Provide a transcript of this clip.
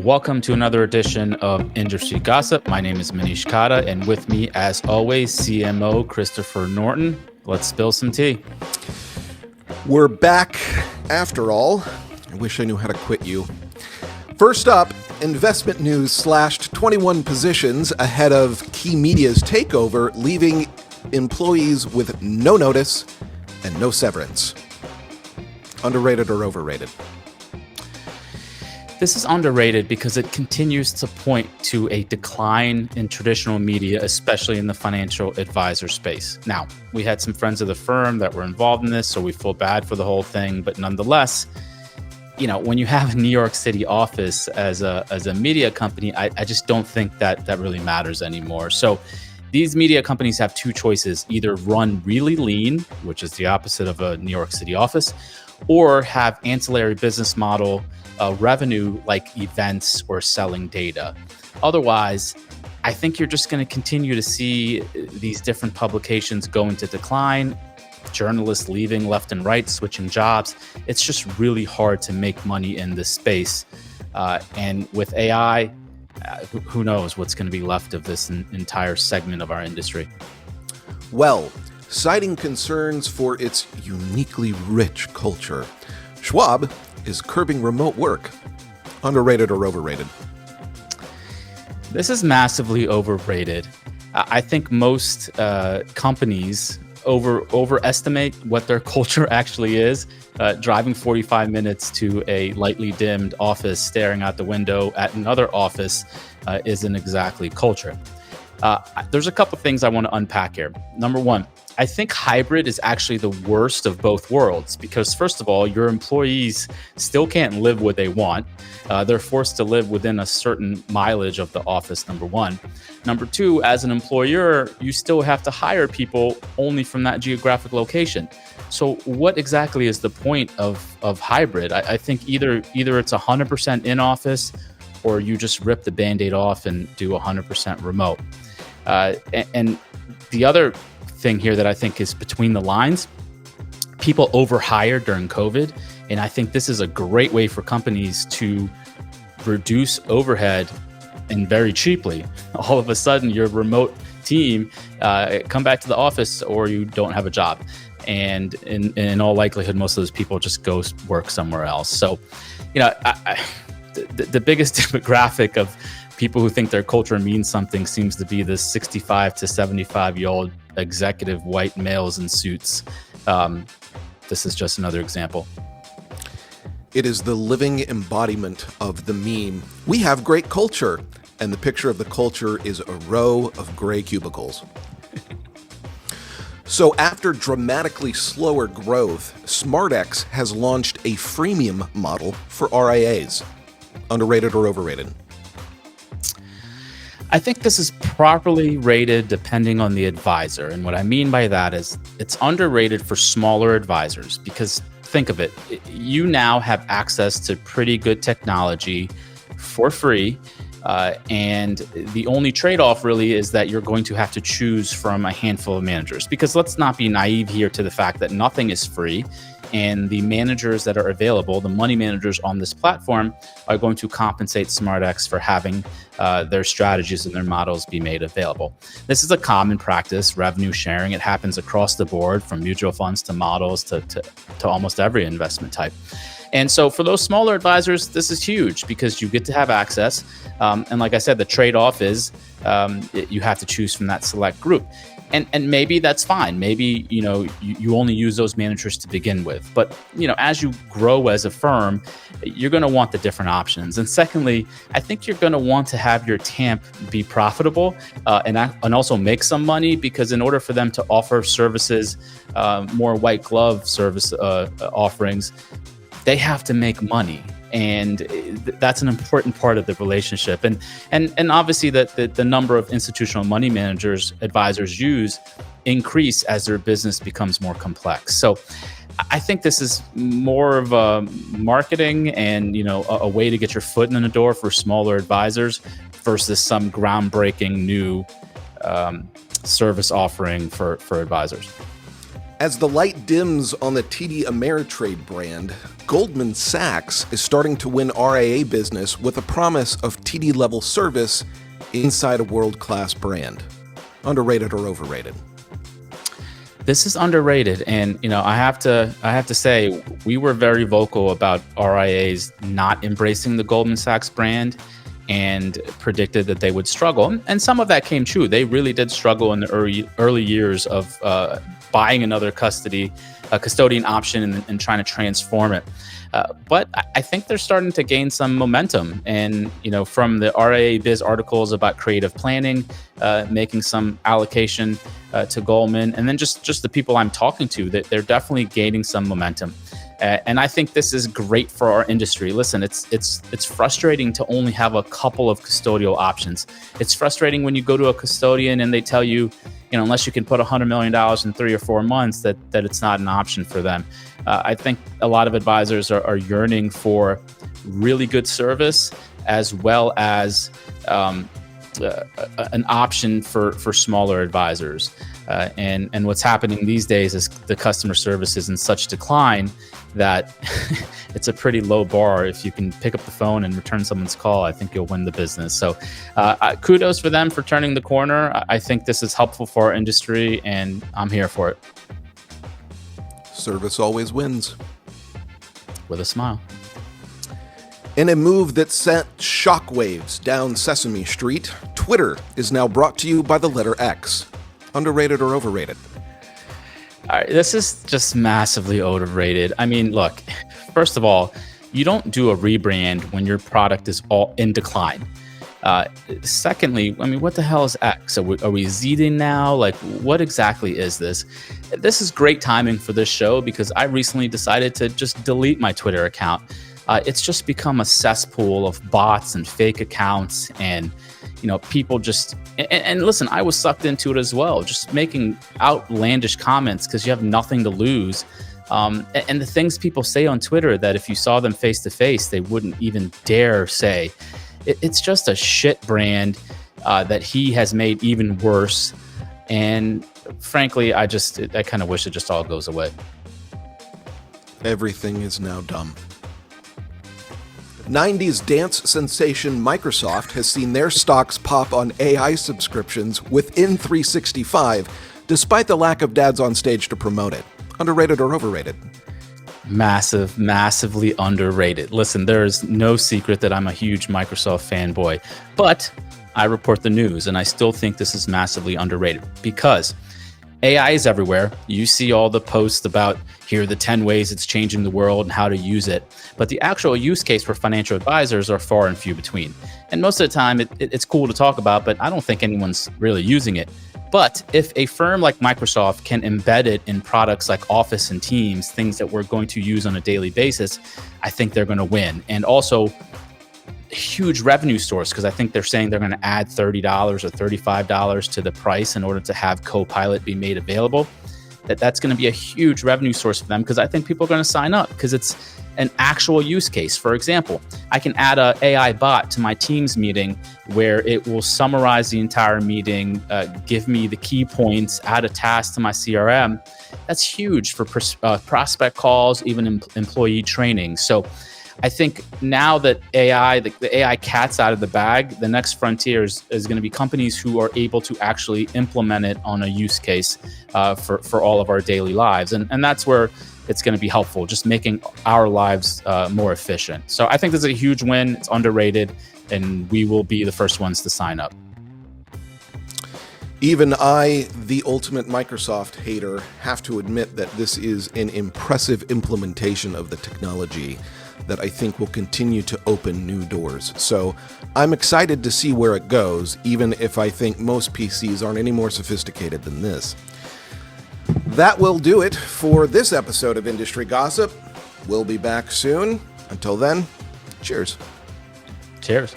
Welcome to another edition of Industry Gossip. My name is Manish Kata, and with me, as always, CMO Christopher Norton. Let's spill some tea. We're back after all. I wish I knew how to quit you. First up, InvestmentNews slashed 21 positions ahead of Key Media's takeover, leaving employees with no notice and no severance. Underrated or overrated? This is underrated because it continues to point to a decline in traditional media, especially in the financial advisor space. Now, we had some friends of the firm that were involved in this, so we feel bad for the whole thing. But nonetheless, when you have a New York City office as a media company, I just don't think that really matters anymore. So these media companies have two choices: either run really lean, which is the opposite of a New York City office, or have ancillary business model revenue like events or selling data. Otherwise, I think you're just going to continue to see these different publications go into decline, journalists leaving left and right, switching jobs. It's just really hard to make money in this space. And with AI, who knows what's going to be left of this entire segment of our industry. Well, citing concerns for its uniquely rich culture, Schwab is curbing remote work. Underrated or overrated? This is massively overrated. I think most companies overestimate what their culture actually is. Driving 45 minutes to a lightly dimmed office, staring out the window at another office isn't exactly culture. There's a couple things I want to unpack here. Number one, I think hybrid is actually the worst of both worlds because, first of all, your employees still can't live where they want. They're forced to live within a certain mileage of the office, number one. Number two, as an employer, you still have to hire people only from that geographic location. So what exactly is the point of hybrid? I think either it's 100% in office or you just rip the Band-Aid off and do 100% remote. And the other thing here that I think is between the lines, people overhired during COVID. And I think this is a great way for companies to reduce overhead and very cheaply. All of a sudden, your remote team come back to the office or you don't have a job. And in all likelihood, most of those people just go work somewhere else. So, the biggest demographic of people who think their culture means something seems to be the 65 to 75-year-old executive white males in suits. This is just another example. It is the living embodiment of the meme. We have great culture, and the picture of the culture is a row of gray cubicles. So after dramatically slower growth, SmartX has launched a freemium model for RIAs. Underrated or overrated? I think this is properly rated depending on the advisor. And what I mean by that is it's underrated for smaller advisors because think of it, you now have access to pretty good technology for free. And the only trade-off really is that you're going to have to choose from a handful of managers, because let's not be naive here to the fact that nothing is free. And the managers that are available, the money managers on this platform, are going to compensate SmartX for having their strategies and their models be made available. This is a common practice, revenue sharing. It happens across the board, from mutual funds to models to almost every investment type. And so for those smaller advisors, this is huge because you get to have access. And like I said, the trade-off is you have to choose from that select group. And maybe that's fine. Maybe, you only use those managers to begin with. But, as you grow as a firm, you're going to want the different options. And secondly, I think you're going to want to have your TAMP be profitable and also make some money, because in order for them to offer services, more white glove service offerings, they have to make money. And that's an important part of the relationship. And obviously the number of institutional money managers advisors use increase as their business becomes more complex. So I think this is more of a marketing and, a way to get your foot in the door for smaller advisors versus some groundbreaking new service offering for advisors. As the light dims on the TD Ameritrade brand, Goldman Sachs is starting to win RIA business with a promise of TD-level service inside a world-class brand. Underrated or overrated? This is underrated, and I have to say we were very vocal about RIAs not embracing the Goldman Sachs brand and predicted that they would struggle. And some of that came true. They really did struggle in the early years of buying another custodian option and trying to transform it. But I think they're starting to gain some momentum. And, from the RIA Biz articles about creative planning, making some allocation to Goldman, and then just the people I'm talking to, that they're definitely gaining some momentum. And I think this is great for our industry. Listen, it's frustrating to only have a couple of custodial options. It's frustrating when you go to a custodian and they tell you, unless you can put $100 million in 3 or 4 months, that it's not an option for them. I think a lot of advisors are yearning for really good service, as well as an option for smaller advisors. And what's happening these days is the customer service is in such decline that it's a pretty low bar. If you can pick up the phone and return someone's call, I think you'll win the business. So kudos for them for turning the corner. I think this is helpful for our industry, and I'm here for it. Service always wins. With a smile. In a move that sent shockwaves down Sesame Street, Twitter is now brought to you by the letter X. Underrated or overrated? All right, this is just massively overrated. I mean, look, first of all, you don't do a rebrand when your product is all in decline. Secondly, I mean, what the hell is X? Are we Zing now? Like, what exactly is this? This is great timing for this show because I recently decided to just delete my Twitter account. It's just become a cesspool of bots and fake accounts, and people just and listen, I was sucked into it as well, just making outlandish comments because you have nothing to lose. And the things people say on Twitter that if you saw them face to face, they wouldn't even dare say. It's just a shit brand that he has made even worse. And frankly, I kind of wish it just all goes away. Everything is now dumb. 90s dance sensation Microsoft has seen their stocks pop on AI subscriptions within 365, despite the lack of dads on stage to promote it. Underrated or overrated? Massively underrated. Listen, there's no secret that I'm a huge Microsoft fanboy, but I report the news, and I still think this is massively underrated because AI is everywhere. You see all the posts about here are the 10 ways it's changing the world and how to use it. But the actual use case for financial advisors are far and few between. And most of the time, it's cool to talk about, but I don't think anyone's really using it. But if a firm like Microsoft can embed it in products like Office and Teams, things that we're going to use on a daily basis, I think they're going to win. And also, huge revenue source, because I think they're saying they're going to add $30 or $35 to the price in order to have Copilot be made available. That's going to be a huge revenue source for them, because I think people are going to sign up because it's an actual use case. For example, I can add an AI bot to my Teams meeting where it will summarize the entire meeting, give me the key points, add a task to my CRM. That's huge for prospect calls, even employee training. So I think now that the AI cat's out of the bag, the next frontier is going to be companies who are able to actually implement it on a use case for all of our daily lives. And that's where it's going to be helpful, just making our lives more efficient. So I think this is a huge win. It's underrated, and we will be the first ones to sign up. Even I, the ultimate Microsoft hater, have to admit that this is an impressive implementation of the technology that I think will continue to open new doors. So I'm excited to see where it goes, even if I think most PCs aren't any more sophisticated than this. That will do it for this episode of Industry Gossip. We'll be back soon. Until then, cheers. Cheers.